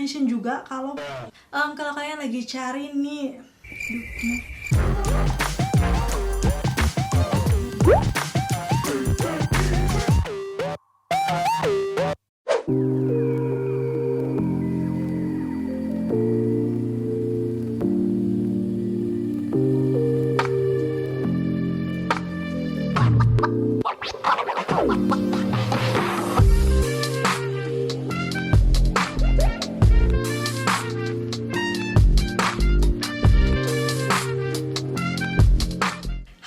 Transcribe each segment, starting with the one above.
mention juga kalau kalau kalian lagi cari nih,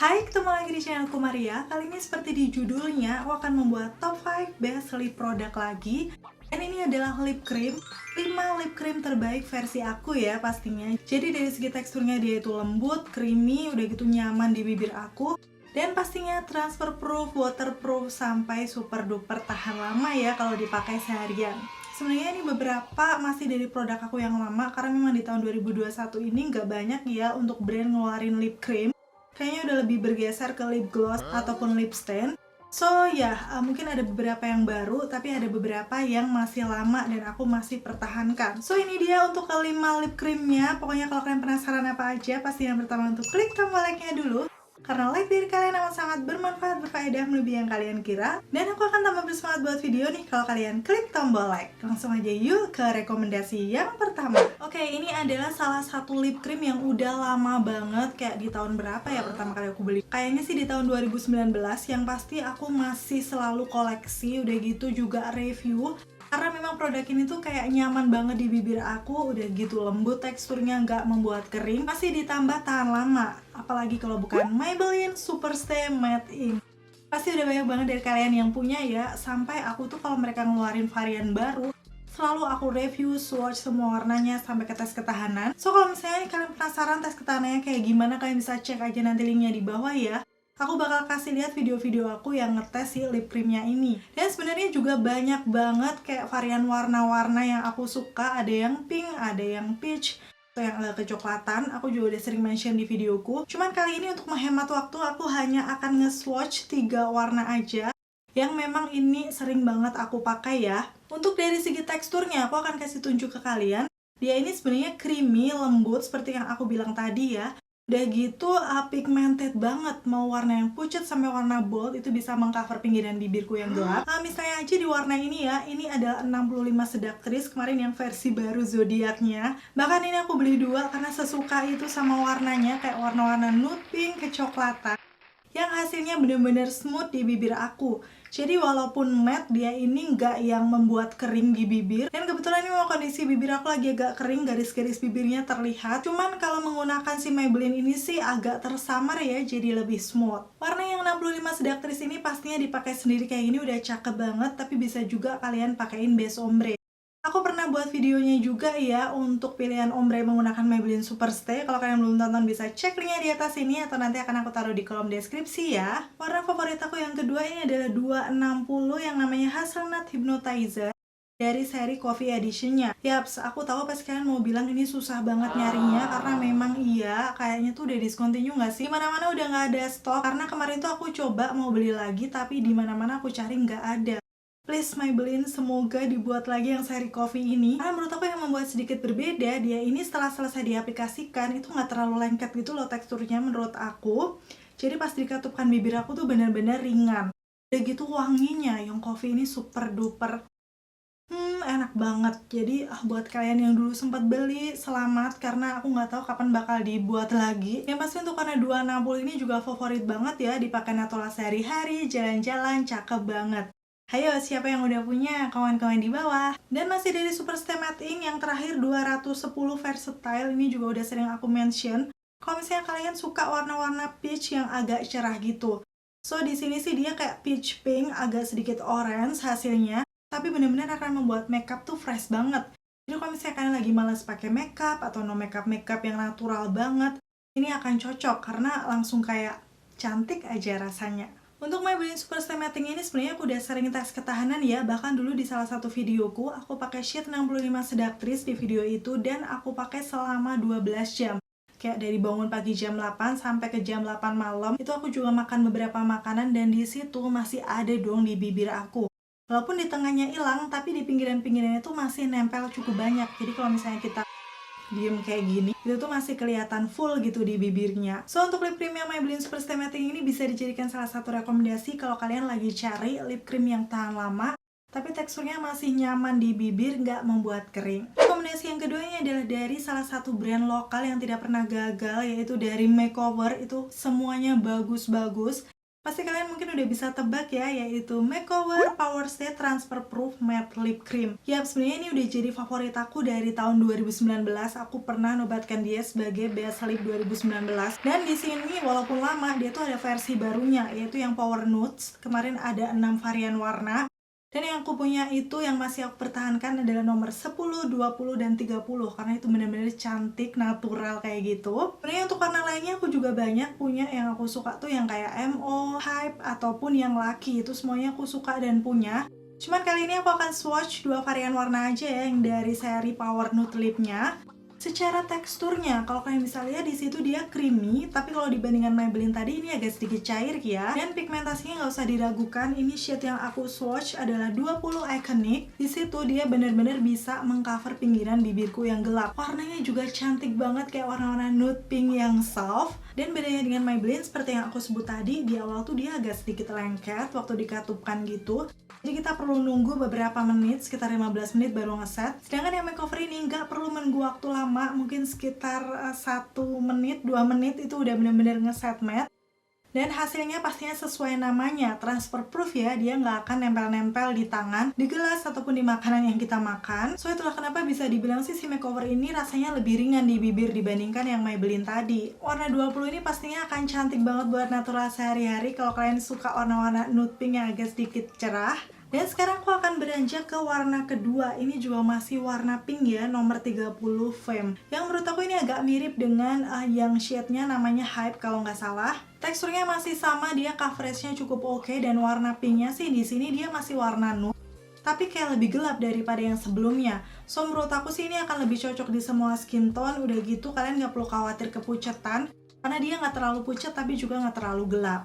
hai, ketemu lagi di channelku Maria. Kali ini seperti di judulnya, aku akan membuat top 5 best lip product lagi. Dan ini adalah lip cream, 5 lip cream terbaik versi aku ya pastinya. Jadi dari segi teksturnya dia itu lembut, creamy, udah gitu nyaman di bibir aku. Dan pastinya transfer proof, waterproof, sampai super duper tahan lama ya kalau dipakai seharian. Sebenarnya ini beberapa masih dari produk aku yang lama, karena memang di tahun 2021 ini nggak banyak ya untuk brand ngeluarin lip cream. Kayaknya udah lebih bergeser ke lip gloss ataupun lip stain. So ya, mungkin ada beberapa yang baru, tapi ada beberapa yang masih lama dan aku masih pertahankan. So ini dia untuk kelima lip creamnya. Pokoknya kalau kalian penasaran apa aja, pasti yang pertama untuk klik tombol like-nya dulu. Karena like dari kalian amat sangat bermanfaat, berfaedah, melebihi yang kalian kira. Dan aku akan tambah bersemangat buat video nih kalau kalian klik tombol like. Langsung aja yuk ke rekomendasi yang pertama. Oke, ini adalah salah satu lip cream yang udah lama banget. Kayak di tahun berapa ya pertama kali aku beli? Kayaknya sih di tahun 2019. Yang pasti aku masih selalu koleksi. Udah gitu juga review. Karena memang produk ini tuh kayak nyaman banget di bibir aku, udah gitu lembut teksturnya, nggak membuat kering, masih ditambah tahan lama. Apalagi kalau bukan Maybelline Superstay Matte Ink. Pasti udah banyak banget dari kalian yang punya ya, sampai aku tuh kalau mereka ngeluarin varian baru, selalu aku review, swatch semua warnanya sampai ke tes ketahanan. So kalau misalnya kalian penasaran tes ketahanannya kayak gimana, kalian bisa cek aja nanti linknya di bawah ya. Aku bakal kasih lihat video-video aku yang ngetes si lip creamnya ini. Dan sebenarnya juga banyak banget kayak varian warna-warna yang aku suka. Ada yang pink, ada yang peach, atau yang agak kecoklatan. Aku juga udah sering mention di videoku. Cuman kali ini untuk menghemat waktu, aku hanya akan nge-swatch 3 warna aja yang memang ini sering banget aku pakai ya. Untuk dari segi teksturnya, aku akan kasih tunjuk ke kalian. Dia ini sebenarnya creamy, lembut seperti yang aku bilang tadi ya. Udah gitu pigmented banget, mau warna yang pucat sampai warna bold itu bisa mengcover pinggiran bibirku yang gelap. Misalnya aja di warna ini ya, ini adalah 65 Seductress kemarin yang versi baru zodiaknya. Bahkan ini aku beli 2 karena sesuka itu sama warnanya, kayak warna-warna nude pink kecoklatan, yang hasilnya bener-bener smooth di bibir aku. Jadi walaupun matte, dia ini nggak yang membuat kering di bibir. Dan kebetulan ini kondisi bibir aku lagi agak kering, garis-garis bibirnya terlihat. Cuman kalau menggunakan si Maybelline ini sih agak tersamar ya, jadi lebih smooth. Warna yang 65 Seductress ini pastinya dipakai sendiri kayak gini udah cakep banget, tapi bisa juga kalian pakein base ombre. Aku pernah buat videonya juga ya untuk pilihan ombre menggunakan Maybelline Superstay. Kalau kalian belum tonton bisa cek linknya di atas ini atau nanti akan aku taruh di kolom deskripsi ya. Warna favorit aku yang kedua ini adalah 260 yang namanya Hazelnut Hypnotizer dari seri Coffee Editionnya. Yaps, aku tahu pas kalian mau bilang ini susah banget nyarinya karena memang iya, kayaknya tuh udah discontinue nggak sih? Dimana-mana udah nggak ada stok. Karena kemarin tuh aku coba mau beli lagi tapi dimana-mana aku cari nggak ada. Please Maybelline, semoga dibuat lagi yang seri coffee ini. Karena menurut aku yang membuat sedikit berbeda, dia ini setelah selesai diaplikasikan itu nggak terlalu lengket gitu loh teksturnya menurut aku. Jadi pas dikatupkan bibir aku tuh benar-benar ringan. Udah gitu wanginya, yang coffee ini super duper enak banget. Jadi buat kalian yang dulu sempat beli, selamat, karena aku nggak tahu kapan bakal dibuat lagi. Yang pasti untuk warna 260 ini juga favorit banget ya, dipakai Natola sehari-hari, jalan-jalan, cakep banget. Hayo, siapa yang udah punya? Komen-komen di bawah. Dan masih dari Superstay Matte Ink yang terakhir 210 Versatile, ini juga udah sering aku mention. Kalau misalnya kalian suka warna-warna peach yang agak cerah gitu. So di sini sih dia kayak peach pink, agak sedikit orange hasilnya, tapi bener-bener akan membuat makeup tuh fresh banget. Jadi kalau misalnya kalian lagi males pakai makeup atau no makeup yang natural banget, ini akan cocok karena langsung kayak cantik aja rasanya. Untuk Maybelline Superstay Matte Ink ini sebenarnya aku udah sering tes ketahanan ya. Bahkan dulu di salah satu videoku, aku pakai sheet 65 Seductress di video itu dan aku pakai selama 12 jam. Kayak dari bangun pagi jam 8 sampai ke jam 8 malam, itu aku juga makan beberapa makanan dan di situ masih ada dong di bibir aku. Walaupun di tengahnya hilang, tapi di pinggiran-pinggirannya tuh masih nempel cukup banyak. Jadi kalau misalnya kita diem kayak gini, itu tuh masih kelihatan full gitu di bibirnya. So, untuk lip cream yang Maybelline Super Stay Matte ini bisa dijadikan salah satu rekomendasi kalau kalian lagi cari lip cream yang tahan lama, tapi teksturnya masih nyaman di bibir, nggak membuat kering. Rekomendasi yang keduanya adalah dari salah satu brand lokal yang tidak pernah gagal, yaitu dari Makeover. Itu semuanya bagus-bagus. Pasti kalian mungkin udah bisa tebak ya, yaitu Makeover Power Stay Transfer Proof Matte Lip Cream. Yap, sebenarnya ini udah jadi favorit aku dari tahun 2019. Aku pernah nobatkan dia sebagai Best Lip 2019. Dan di sini walaupun lama, dia tuh ada versi barunya, yaitu yang Power Nudes. Kemarin ada 6 varian warna. Dan yang aku punya itu yang masih aku pertahankan adalah nomor 10, 20, dan 30 karena itu benar-benar cantik, natural kayak gitu. Sebenarnya untuk warna lainnya aku juga banyak punya yang aku suka tuh yang kayak MO, Hype, ataupun yang Lucky. Itu semuanya aku suka dan punya. Cuman kali ini aku akan swatch 2 varian warna aja ya yang dari seri Power Nude Lipnya. Secara teksturnya, kalau kalian bisa lihat di situ dia creamy, tapi kalau dibandingkan Maybelline tadi ini agak sedikit cair ya. Dan pigmentasinya nggak usah diragukan, ini shade yang aku swatch adalah 20 Iconic. Di situ dia benar-benar bisa mengcover pinggiran bibirku yang gelap. Warnanya juga cantik banget kayak warna-warna nude pink yang soft. Dan bedanya dengan Maybelline seperti yang aku sebut tadi, di awal tuh dia agak sedikit lengket waktu dikatupkan gitu. Jadi kita perlu nunggu beberapa menit, sekitar 15 menit baru ngeset. Sedangkan yang makeover ini nggak perlu menunggu waktu lama, mungkin sekitar 1 menit, 2 menit itu udah bener-bener ngeset matte. Dan hasilnya pastinya sesuai namanya, transfer proof ya, dia nggak akan nempel-nempel di tangan, di gelas, ataupun di makanan yang kita makan. So itulah kenapa bisa dibilang sih si makeover ini rasanya lebih ringan di bibir dibandingkan yang Maybelline tadi. Warna 20 ini pastinya akan cantik banget buat natural sehari-hari kalau kalian suka warna-warna nude pink yang agak sedikit cerah. Dan sekarang aku akan beranjak ke warna kedua. Ini juga masih warna pink ya, nomor 30 Femme. Yang menurut aku ini agak mirip dengan yang shade-nya namanya Hype kalau nggak salah. Teksturnya masih sama, dia coveragenya cukup oke, dan warna pinknya sih di sini dia masih warna nude, tapi kayak lebih gelap daripada yang sebelumnya. So menurut aku sih ini akan lebih cocok di semua skin tone. Udah gitu kalian nggak perlu khawatir kepucetan, karena dia nggak terlalu pucat tapi juga nggak terlalu gelap.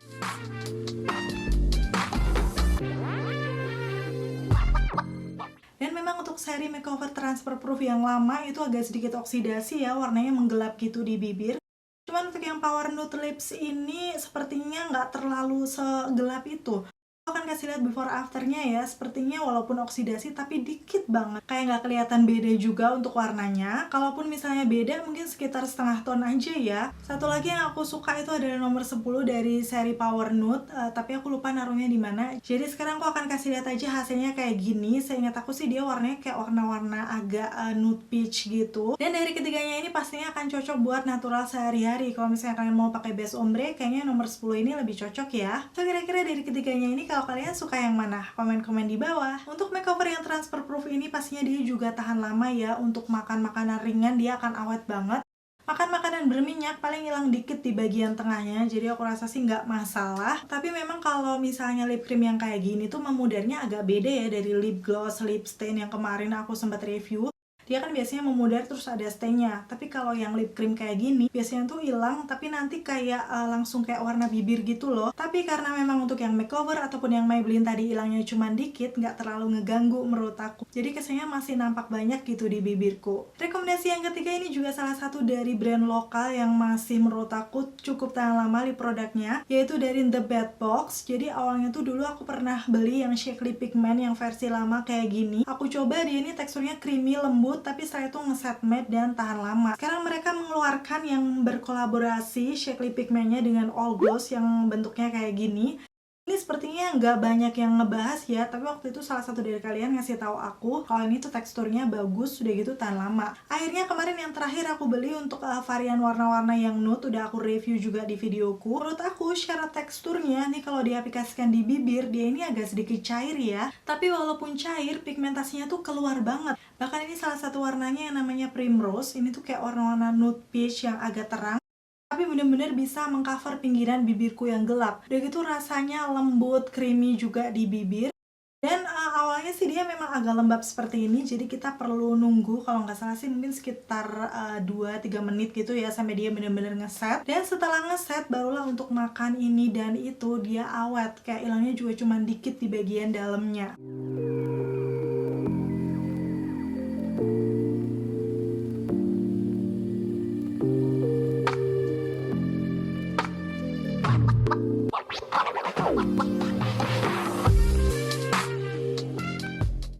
Dan memang untuk seri makeover transfer proof yang lama itu agak sedikit oksidasi ya, warnanya menggelap gitu di bibir. Cuman untuk yang Power Nude Lips ini sepertinya nggak terlalu segelap itu. Aku akan kasih lihat before afternya ya, sepertinya walaupun oksidasi tapi dikit banget, kayak nggak kelihatan beda juga untuk warnanya. Kalaupun misalnya beda mungkin sekitar setengah tone aja ya. Satu lagi yang aku suka itu adalah nomor 10 dari seri Power Nude, tapi aku lupa naruhnya di mana. Jadi sekarang aku akan kasih lihat aja hasilnya kayak gini. Seingat aku sih dia warnanya kayak warna-warna agak nude peach gitu. Dan dari ketiganya ini pastinya akan cocok buat natural sehari-hari. Kalau misalnya kalian mau pakai base ombre, kayaknya nomor 10 ini lebih cocok ya. So kira-kira dari ketiganya ini kalau kalian suka yang mana? Komen-komen di bawah. Untuk makeover yang transfer proof ini pastinya dia juga tahan lama ya. Untuk makan makanan ringan dia akan awet banget. Makan makanan berminyak paling hilang dikit di bagian tengahnya, jadi aku rasa sih nggak masalah. Tapi memang kalau misalnya lip cream yang kayak gini tuh memudarnya agak beda ya dari lip gloss, lip stain yang kemarin aku sempat review. Dia kan biasanya memudar terus ada stay-nya. Tapi kalau yang lip cream kayak gini, biasanya tuh hilang tapi nanti kayak langsung kayak warna bibir gitu loh. Tapi karena memang untuk yang makeover ataupun yang Maybelline tadi hilangnya cuma dikit, nggak terlalu ngeganggu menurut aku. Jadi kesannya masih nampak banyak gitu di bibirku. Rekomendasi yang ketiga ini juga salah satu dari brand lokal yang masih menurut aku cukup tahan lama di produknya, yaitu dari The Bad Box. Jadi awalnya tuh dulu aku pernah beli yang Shakely Pigment yang versi lama kayak gini. Aku coba, dia ini teksturnya creamy, lembut, tapi setelah itu ngeset matte dan tahan lama. Sekarang mereka mengeluarkan yang berkolaborasi Shakely Pigmentnya dengan All Gloss yang bentuknya kayak gini. Ini sepertinya nggak banyak yang ngebahas ya, tapi waktu itu salah satu dari kalian ngasih tahu aku kalau ini tuh teksturnya bagus, udah gitu tahan lama. Akhirnya kemarin yang terakhir aku beli untuk varian warna-warna yang nude, udah aku review juga di videoku. Menurut aku secara teksturnya nih kalau diaplikasikan di bibir, dia ini agak sedikit cair ya. Tapi walaupun cair, pigmentasinya tuh keluar banget. Bahkan ini salah satu warnanya yang namanya Primrose, ini tuh kayak warna-warna nude peach yang agak terang, tapi bener-bener bisa mengcover pinggiran bibirku yang gelap. Udah gitu rasanya lembut, creamy juga di bibir. Dan awal Awalnya sih dia memang agak lembab seperti ini, jadi kita perlu nunggu, kalau nggak salah sih mungkin sekitar 2-3 menit gitu ya sampai dia bener-bener ngeset. Dan setelah ngeset barulah untuk makan ini, dan itu dia awet, kayak hilangnya juga cuma dikit di bagian dalamnya.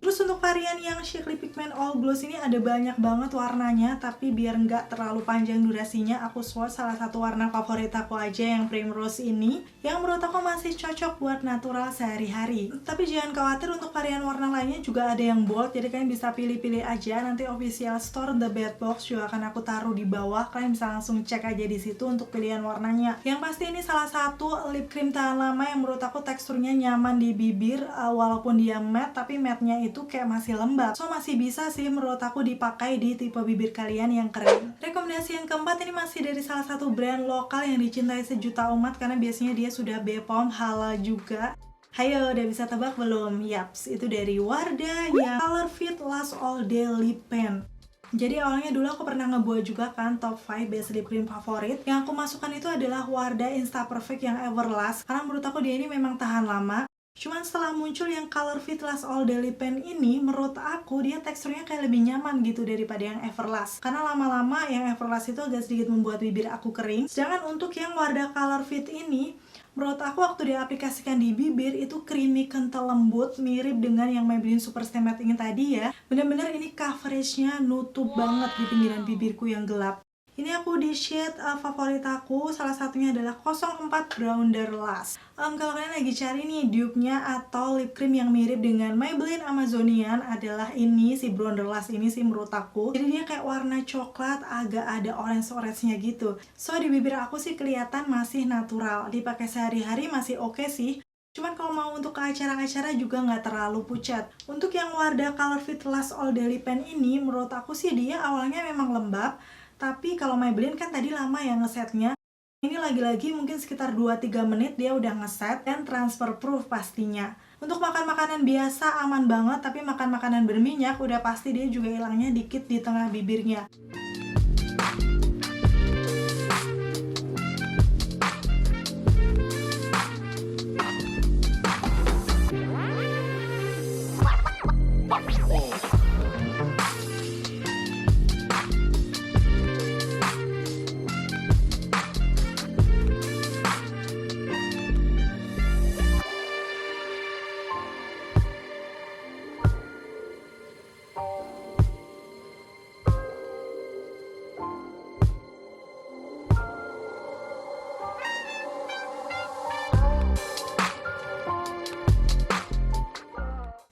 Terus untuk varian yang Shikly Pigment All Gloss ini ada banyak banget warnanya, tapi biar nggak terlalu panjang durasinya, aku swatch salah satu warna favorit aku aja yang Primrose ini, yang menurut aku masih cocok buat natural sehari-hari. Tapi jangan khawatir, untuk varian warna lainnya juga ada yang bold, jadi kalian bisa pilih-pilih aja. Nanti official store The Bad Box juga akan aku taruh di bawah, kalian bisa langsung cek aja di situ untuk pilihan warnanya. Yang pasti ini salah satu lip cream tahan lama yang menurut aku teksturnya nyaman di bibir, walaupun dia matte, tapi matte-nya itu kayak masih lembab, so masih bisa sih menurut aku dipakai di tipe bibir kalian yang kering. Rekomendasi yang keempat ini masih dari salah satu brand lokal yang dicintai sejuta umat, karena biasanya dia sudah BPOM halal juga. Hayo, udah bisa tebak belum? Yaps, itu dari Wardah yang Color Fit Last All Day Lip Pen. Jadi awalnya dulu aku pernah ngebuat juga kan top 5 best lip cream favorit. Yang aku masukkan itu adalah Wardah Insta Perfect yang Everlast, karena menurut aku dia ini memang tahan lama. Cuman setelah muncul yang Color Fit Last All Day Lip Pen ini, menurut aku dia teksturnya kayak lebih nyaman gitu daripada yang Everlast. Karena lama-lama yang Everlast itu agak sedikit membuat bibir aku kering. Sedangkan untuk yang Wardah Color Fit ini, menurut aku waktu diaplikasikan di bibir itu creamy, kental, lembut, mirip dengan yang Maybelline Super Stay Matte ini tadi ya. Bener-bener ini coveragenya nutup banget di pinggiran bibirku yang gelap. Ini aku di shade favorit aku, salah satunya adalah 04 Brownderlust. Kalau kalian lagi cari nih dupe-nya atau lip cream yang mirip dengan Maybelline Amazonian, adalah ini, si Brownderlust ini sih menurut aku. Jadi dia kayak warna coklat, agak ada orange-orange-nya gitu. So di bibir aku sih kelihatan masih natural, dipakai sehari-hari masih oke sih. Cuman kalau mau untuk ke acara-acara juga nggak terlalu pucat. Untuk yang Wardah Color Fit Last All Day Lip Pen ini, menurut aku sih dia awalnya memang lembab, tapi kalau Maybelline kan tadi lama ya ngesetnya. Ini lagi-lagi mungkin sekitar 2-3 menit dia udah ngeset, dan transfer proof pastinya. Untuk makan makanan biasa aman banget, tapi makan makanan berminyak udah pasti dia juga hilangnya dikit di tengah bibirnya.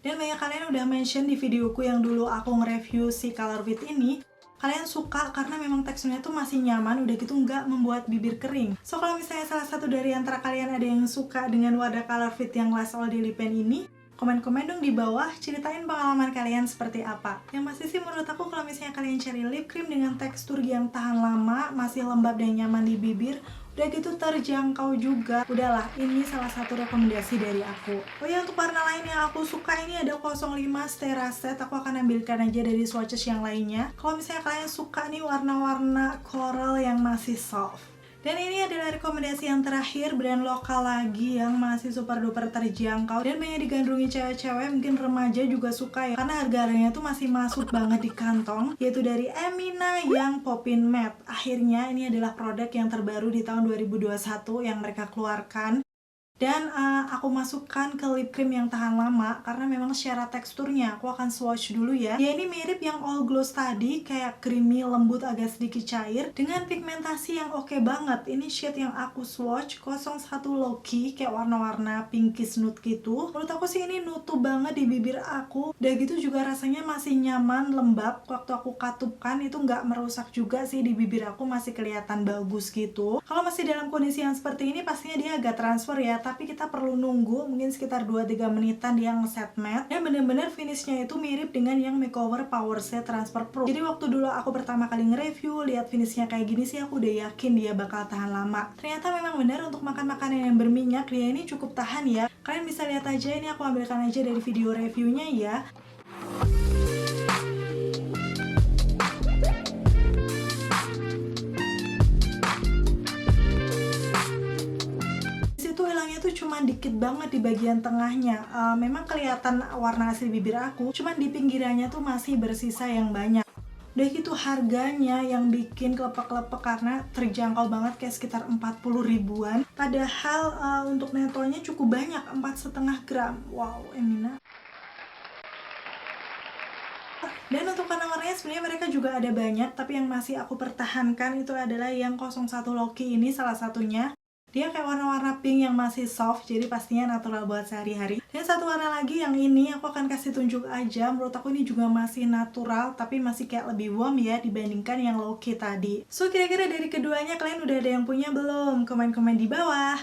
Dan banyak kalian udah mention di videoku yang dulu aku nge-review si Color Fit ini, kalian suka karena memang teksturnya tuh masih nyaman, udah gitu nggak membuat bibir kering. So kalau misalnya salah satu dari antara kalian ada yang suka dengan Wardah Color Fit yang Last All Day Lip Pen ini, komen-komen dong di bawah, ceritain pengalaman kalian seperti apa. Yang pasti sih menurut aku kalau misalnya kalian cari lip cream dengan tekstur yang tahan lama, masih lembab dan nyaman di bibir, udah gitu terjangkau juga, udahlah ini salah satu rekomendasi dari aku. Oh ya, untuk warna lain yang aku suka ini ada 05 Stera Set, aku akan ambilkan aja dari swatches yang lainnya. Kalau misalnya kalian suka nih warna-warna coral yang masih soft. Dan ini adalah rekomendasi yang terakhir, brand lokal lagi yang masih super duper terjangkau dan banyak digandrungi cewek-cewek, mungkin remaja juga suka ya, karena harga-harganya tuh masih masuk banget di kantong, yaitu dari Emina yang Poppin Matte. Akhirnya ini adalah produk yang terbaru di tahun 2021 yang mereka keluarkan. Dan aku masukkan ke lip cream yang tahan lama karena memang secara teksturnya aku akan swatch dulu ya. Ya ini mirip yang All Gloss tadi, kayak creamy, lembut, agak sedikit cair dengan pigmentasi yang oke banget. Ini shade yang aku swatch 01 Loki, kayak warna-warna pinkish nude gitu. Menurut aku sih ini nutup banget di bibir aku. Udah gitu juga rasanya masih nyaman, lembab. Waktu aku katupkan itu nggak merusak juga sih di bibir aku, masih kelihatan bagus gitu. Kalau masih dalam kondisi yang seperti ini pastinya dia agak transfer ya tapi kita perlu nunggu mungkin sekitar 2-3 menitan dia ngeset matte. Dan bener-bener finishnya itu mirip dengan yang Makeover Power Set Transfer Pro. Jadi waktu dulu aku pertama kali nge-review, lihat finishnya kayak gini sih aku udah yakin dia bakal tahan lama. Ternyata memang benar untuk makan makanan yang berminyak dia ini cukup tahan ya. Kalian bisa lihat aja, ini aku ambilkan aja dari video reviewnya ya. Tuh cuman dikit banget di bagian tengahnya. Memang kelihatan warna asli bibir aku, cuman di pinggirannya tuh masih bersisa yang banyak. Udah gitu harganya yang bikin kelepek-kelepek karena terjangkau banget, kayak sekitar 40 ribuan. Padahal untuk netonya cukup banyak, 4,5 gram. Wow, Emina. Dan untuk warna-warnanya sebenarnya mereka juga ada banyak, tapi yang masih aku pertahankan itu adalah yang 01 Loki ini salah satunya. Dia kayak warna-warna pink yang masih soft, jadi pastinya natural buat sehari-hari. Dan satu warna lagi yang ini aku akan kasih tunjuk aja, menurut aku ini juga masih natural, tapi masih kayak lebih warm ya dibandingkan yang Loki tadi. So kira-kira dari keduanya kalian udah ada yang punya belum? Komen-komen di bawah.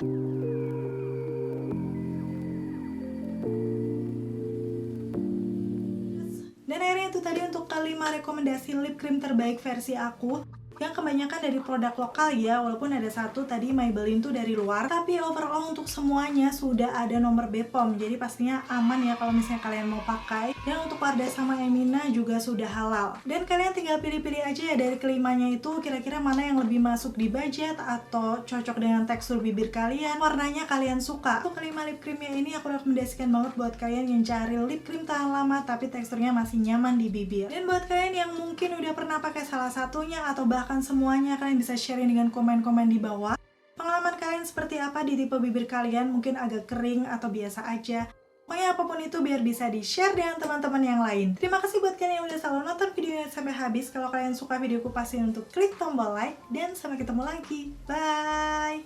Dan akhirnya itu tadi untuk kelima rekomendasi lip cream terbaik versi aku, yang kebanyakan dari produk lokal ya, walaupun ada satu tadi Maybelline tuh dari luar, tapi overall untuk semuanya sudah ada nomor BPOM, jadi pastinya aman ya kalau misalnya kalian mau pakai. Dan untuk Wardah sama Emina juga sudah halal. Dan kalian tinggal pilih-pilih aja ya dari kelimanya itu kira-kira mana yang lebih masuk di budget atau cocok dengan tekstur bibir kalian, warnanya kalian suka. Untuk kelima lip creamnya ini aku rekomendasikan banget buat kalian yang cari lip cream tahan lama tapi teksturnya masih nyaman di bibir. Dan buat kalian yang mungkin udah pernah pakai salah satunya atau bahkan semuanya, kalian bisa sharing dengan komen-komen di bawah. Pengalaman kalian seperti apa di tipe bibir kalian, mungkin agak kering atau biasa aja. Pokoknya apapun itu biar bisa di-share dengan teman-teman yang lain. Terima kasih buat kalian yang udah selalu nonton videonya sampai habis. Kalau kalian suka videoku pastiin untuk klik tombol like dan sampai ketemu lagi. Bye!